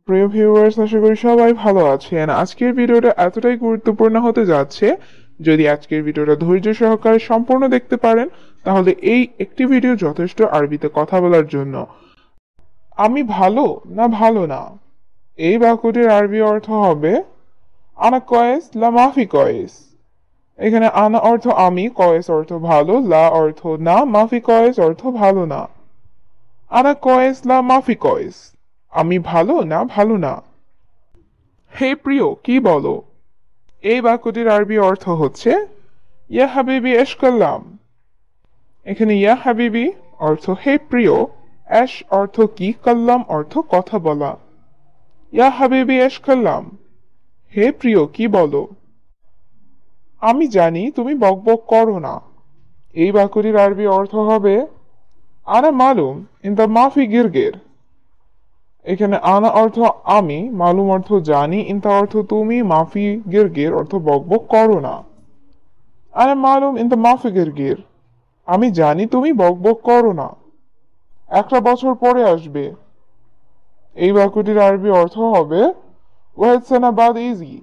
প্রিয় ভিউয়ার্স, আশা করি সবাই ভালো আছেন। আজকের ভিডিওটা এতটাই গুরুত্বপূর্ণ হতে যাচ্ছে, যদি আজকের ভিডিওটা ধৈর্য সহকারে সম্পূর্ণ দেখতে পারেন তাহলে এই একটি ভিডিও যথেষ্ট আরবিতে কথা বলার জন্য। আমি ভালো না ভালো না, এই বাক্যটির আরবি অর্থ হবে আনা কয়েস লা মাফি কয়েস। এখানে আনা অর্থ আমি, কয়েস অর্থ ভালো, লা অর্থ না, মাফি কয়েস অর্থ ভালো না। আনা কয়েস লা মাফি কয়েস, আমি ভালো না ভালো না। হে প্রিয়, কি বলো? এই বাক্যটির আরবি অর্থ হচ্ছে ইয়া হাবিবি এশ কাল্লাম। এখানে ইয়া হাবিবি অর্থ হে প্রিয়, এশ অর্থ কি, কাল্লাম অর্থ কথা বলা। ইয়া হাবিবি এশ কাল্লাম, হে প্রিয় কি বলো? আমি জানি তুমি বকবক করো না। এই বাক্যটির আরবি অর্থ হবে আনা মালুম ইন দ্য মাফি গিরগির। এখানে আনা অর্থ আমি, মালুম অর্থ জানি, ইনতা অর্থ তুমি, মাফি গিরগির অর্থ বকবক করো না। আনা মালুম ইনতা মাফি গিরগির, আমি জানি তুমি বকবক করো না। একটা বছর পরে আসবে। এই বাক্যটির আরবি অর্থ হবে ওয়াহেদ সানা বাদ ইজি।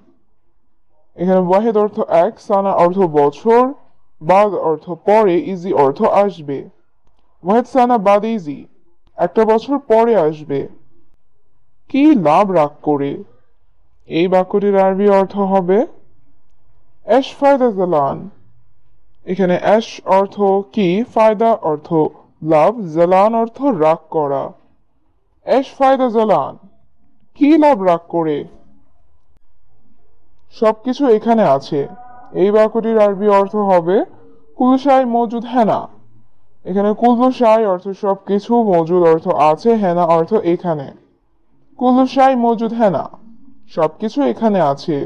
এখানে ওয়াহেদ অর্থ এক, সানা অর্থ বছর, বাদ অর্থ পরে, ইজি অর্থ আসবে। ওয়াহেদ সানা বাদ ইজি, একটা বছর পরে আসবে। কি লাভ রাগ করে? এই বাক্যটির আরবি অর্থ হবে এশ ফায়দা জালান। এখানে এশ অর্থ কি, ফায়দা অর্থ লাভ, জালান অর্থ রাগ করা। এশ ফায়দা জালান, কি লাভ রাগ করে? সবকিছু এখানে আছে। এই বাক্যটির আরবি অর্থ হবে কুলশাই মজুদ হেনা। এখানে কুলশাই অর্থ সবকিছু, মজুদ অর্থ আছে, হেনা অর্থ এখানে। কুলশাই মজুদ হেনা, সবকিছু এখানে আছে।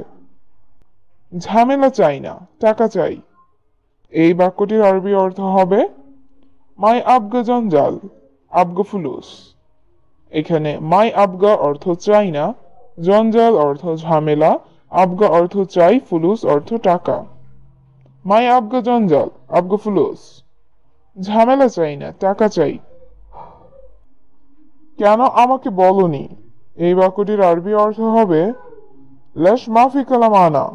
ঝামেলা চাই না, টাকা চাই। এই বাক্যটির আরবি অর্থ হবে মাই আবগা জঞ্জাল, আবগা ফুলুস। এখানে মাই আবগা অর্থ চাই না, জঞ্জাল অর্থ ঝামেলা, আবগা অর্থ চাই, ফুলুস অর্থ টাকা। মাই আবগা জঞ্জাল, আবগা ফুলুস, ঝামেলা চাই না, টাকা চাই। কেন আমাকে বলনি? এই বাক্যটির আরবি অর্থ হবে লেশ মাফি কালাম আনা।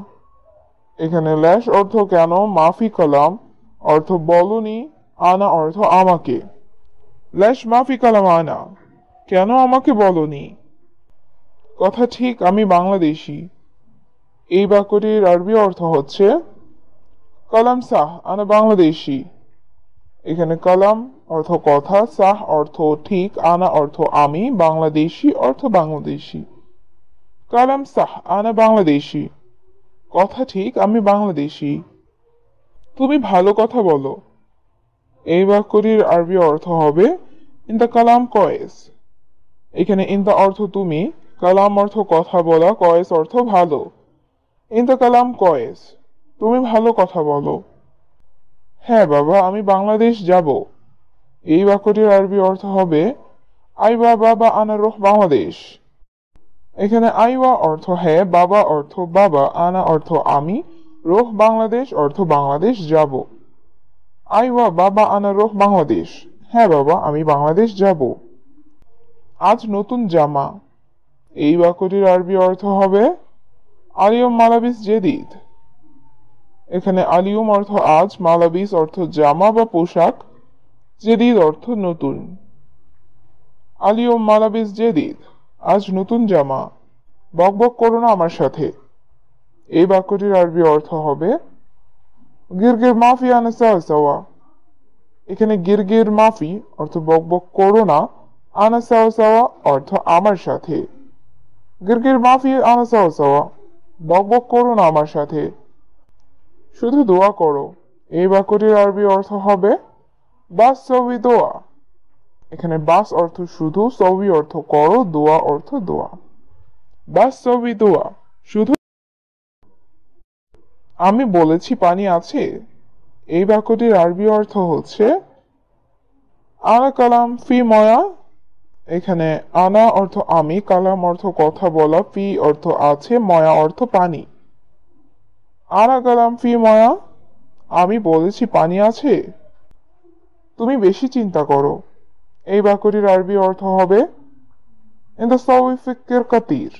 এখানে লেশ অর্থ কেন, মাফি কালাম অর্থ বলনি, আনা অর্থ আমাকে। লেশ মাফি কালাম আনা, কেন আমাকে বলনি? কথা ঠিক, আমি বাংলাদেশি। এই বাক্যটির আরবি অর্থ হচ্ছে কালাম সাহ আনা বাংলাদেশি। এখানে কালাম অর্থ কথা, সাহ অর্থ ঠিক, আনা অর্থ আমি, বাংলাদেশি অর্থ বাংলাদেশি। কালাম সাহ আনা বাংলাদেশি, কথা ঠিক, আমি বাংলাদেশি। তুমি ভালো কথা বলো। এই বাক্যটির আরবি অর্থ হবে ইনতা কালাম কয়েস। এখানে ইনতা অর্থ তুমি, কালাম অর্থ কথা বলা, কয়েস অর্থ ভালো। ইনতা কালাম কয়েস, তুমি ভালো কথা বলো। হ্যাঁ বাবা, আমি বাংলাদেশ যাব। এই বাক্যটির আরবি অর্থ হবে আইবা বাবা আনা রোহ বাংলাদেশ। এখানে আইওয়া অর্থ হ্যাঁ, বাবা অর্থ বাবা, আনা অর্থ আমি, রোহ বাংলাদেশ অর্থ বাংলাদেশ যাব। আইওয়া বাবা আনা রোহ বাংলাদেশ, হ্যাঁ বাবা আমি বাংলাদেশ যাব। আজ নতুন জামা। এই বাক্যটির আরবি অর্থ হবে আলিয়ম মালাবিস জেদিদ। এখানে আলিয়ম অর্থ আজ, মালাবিস অর্থ জামা বা পোশাক, জেদিদ অর্থ নতুন। আলিয়ম মালাবিস জেদিদ, আজ নতুন জামা। বকবক করো না আমার সাথে। এই বাক্যটির আরবি অর্থ হবে গিরগির মাফি আনা সাওয়া। এখানে গিরগির মাফি অর্থ বকবক করো না, আনা সাওয়া অর্থ আমার সাথে। গিরগির মাফি আনা সাওয়া, বকবক করো না আমার সাথে। শুধু দোয়া করো। এই বাক্যটির আরবি অর্থ হবে বাস সবি দোয়া। এখানে বাস অর্থ শুধু, সবি অর্থ করো, দোয়া অর্থ দোয়া। বাস সবি দোয়া, শুধু। আমি বলেছি পানি আছে। এই বাক্যটির আরবি অর্থ হচ্ছে আনা কালাম ফি ময়া। এখানে আনা অর্থ আমি, কালাম অর্থ কথা বলা, ফি অর্থ আছে, ময়া অর্থ পানি। আনা কালাম ফি ময়া, আমি বলেছি পানি আছে। তুমি বেশি চিন্তা করো। এই বাক্যটির আরবি অর্থ হবে ইনতা সাউই ফিক্কির কাতির।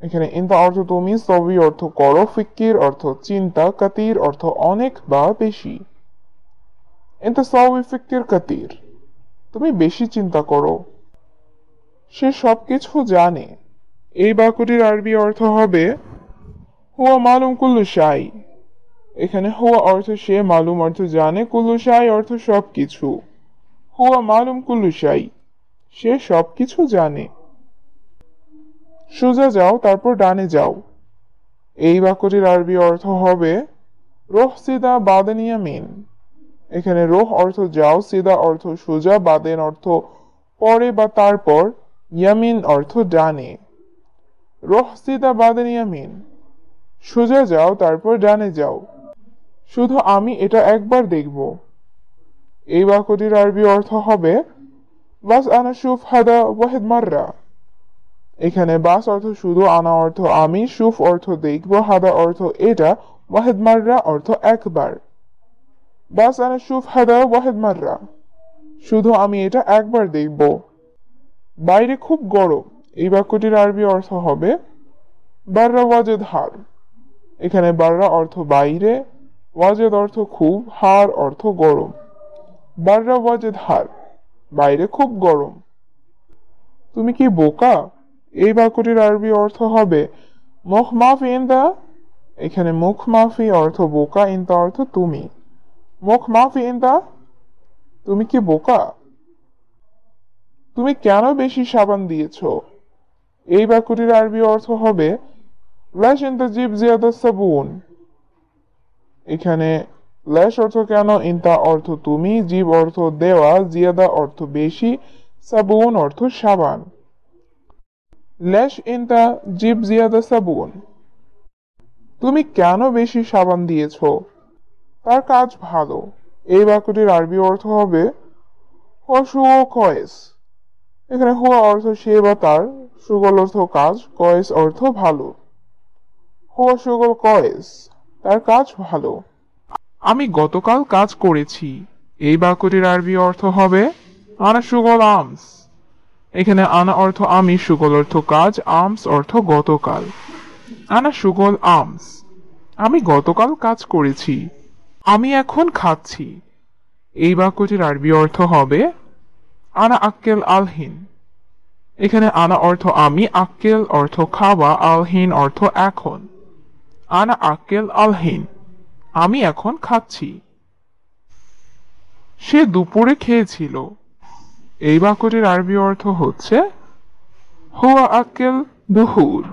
এখানে ইনতা অর্থ তুমি, সাউই অর্থ করো, ফিক্কির অর্থ চিন্তা, কাতির অর্থ অনেক বা বেশি। ইনতা সাউই ফিক্কির কাতির। তুমি বেশি চিন্তা করো। সে সবকিছু জানে। এই বাক্যটির আরবি অর্থ হবে হুয়া মালুম কুল্লু শাই। এখানে হুয়া অর্থ সে, মালুম অর্থ জানে, কুল্লু শাই অর্থ সবকিছু। হুয়া মালুম কুল্লু শাই, সে সবকিছু জানে। সোজা যাও তারপর ডানে যাও। এই বাক্যটির আরবি অর্থ হবে রোহ সিদা বাদেন ইয়ামিন। এখানে রোহ অর্থ যাও, সিদা অর্থ সোজা, বাদেন অর্থ পরে বা তারপর, ইয়ামিন অর্থ ডানে। রোহ সিদা বাদেন ইয়ামিন, সোজা যাও তারপর ডানে যাও। শুধু আমি এটা একবার দেখব। এই বাক্যটির আরবি অর্থ হবে বাস আনা শুফ হাদা ওয়াহিদ মাররা। এখানে বাস অর্থ শুধু, আনা অর্থ আমি, শুফ অর্থ দেখব, হাদা অর্থ এটা, ওয়াহিদ মাররা অর্থ একবার। বাস আনা শুফ হাদা ওয়াহিদ মাররা, শুধু আমি এটা একবার দেখব। বাইরে খুব গরম। এই বাক্যটির আরবি অর্থ হবে বাররা ওয়াজেদ হার। এখানে বাররা অর্থ বাইরে, ওয়াজেদ অর্থ খুব, হার অর্থ গরম। বাররা ওয়াজেদ হার, বাইরে খুব গরম। তুমি কি বোকা? এই বাক্যটির আরবি অর্থ হবে মুখ মাফি ইনদা। এখানে মুখ মাফি অর্থ বোকা, ইনদা অর্থ তুমি। মুখ মাফি ইনদা, তুমি কি বোকা? তুমি কেন বেশি সাবান দিয়েছ? এই বাক্যটির আরবি অর্থ হবে লেশ ইনতা জিব জিয়াদা সাবুন। এখানে লেশ অর্থ কেন, ইনতা অর্থ তুমি, জিব অর্থ দেওয়া, জিয়াদা অর্থ বেশি, সাবুন অর্থ সাবান। লেশ ইনতা জিব জিয়াদা সাবুন, তুমি কেন বেশি সাবান দিয়েছ? তার কাজ ভালো। এই বাক্যটির আরবি অর্থ হবে হুয়া কয়েস। এখানে হুয়া অর্থ সে বা তার, সুগল অর্থ কাজ, কয়েস অর্থ ভালো। হুয়া সুগল কয়েস, তার কাজ ভালো। আমি গতকাল কাজ করেছি। এই বাক্যটির আরবি অর্থ হবে আনা সুগল আমস। এখানে আনা অর্থ আমি, সুগল অর্থ কাজ, আমস অর্থ গতকাল। আনা সুগল আমস, আমি গতকাল কাজ করেছি। আমি এখন খাচ্ছি। এই বাক্যটির আরবি অর্থ হবে আনা আক্কেল আলহিন। এখানে আনা অর্থ আমি, আক্কেল অর্থ খাওয়া, আলহিন অর্থ এখন। আনা আক্কেল আলহিন, আমি এখন খাচ্ছি। সে দুপুরে খেয়েছিল। এই বাক্যটির আরবি অর্থ হচ্ছে হুয়া আক্কেল দুহুর।